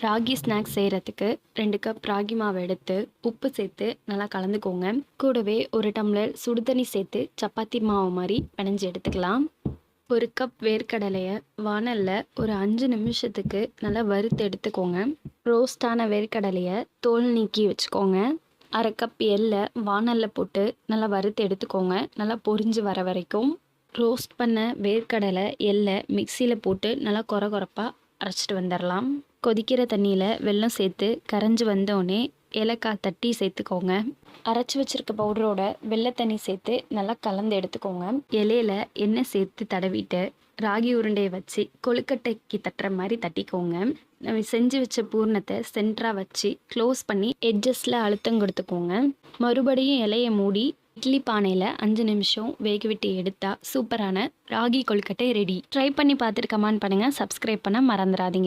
Ragi snacks செய்கிறதுக்கு 2 cup ragi மாவு எடுத்து உப்பு சேர்த்து நல்லா கலந்துக்கோங்க. கூடவே 1 டம்ளர் சுடு தண்ணி சேர்த்து சப்பாத்தி மாவு மாதிரி பிணைஞ்சு எடுத்துக்கலாம். 1 கப் வேர்க்கடலையை வாணல்ல ஒரு 5 நிமிஷத்துக்கு நல்லா வறுத்து எடுத்துக்கோங்க. ரோஸ்டான வேர்க்கடலையை தோல் நீக்கி வச்சுக்கோங்க. 1/2 கப் எள்ளை வாணல்ல போட்டு நல்லா வறுத்து எடுத்துக்கோங்க. நல்லா பொரிஞ்சு வர வரைக்கும். ரோஸ்ட் பண்ண வேர்க்கடலை எள்ளை மிக்சியில் போட்டு நல்லா கொரகொரப்பாக அரைச்சிட்டு வந்துடலாம். கொதிக்கிற தண்ணியில் வெல்லம் சேர்த்து கரைஞ்சி வந்தோடனே ஏலக்காய் தட்டி சேர்த்துக்கோங்க. அரைச்சி வச்சிருக்க பவுடரோட வெள்ளை தண்ணி சேர்த்து நல்லா கலந்து எடுத்துக்கோங்க. இலையில எண்ணெய் சேர்த்து தடவிட்டு ராகி உருண்டையை வச்சு கொழுக்கட்டைக்கு தட்டுற மாதிரி தட்டிக்கோங்க. நம்ம செஞ்சு வச்ச பூர்ணத்தை சென்டராக வச்சு க்ளோஸ் பண்ணி எட்ஜஸில் அழுத்தம் கொடுத்துக்கோங்க. மறுபடியும் இலையை மூடி இட்லி பானையில் 5 நிமிஷம் வேக விட்டு எடுத்தால் சூப்பரான ராகி கொழுக்கட்டை ரெடி. ட்ரை பண்ணி பார்த்துட்டு கமெண்ட் பண்ணுங்கள். சப்ஸ்கிரைப் பண்ண மறந்துடாதீங்க.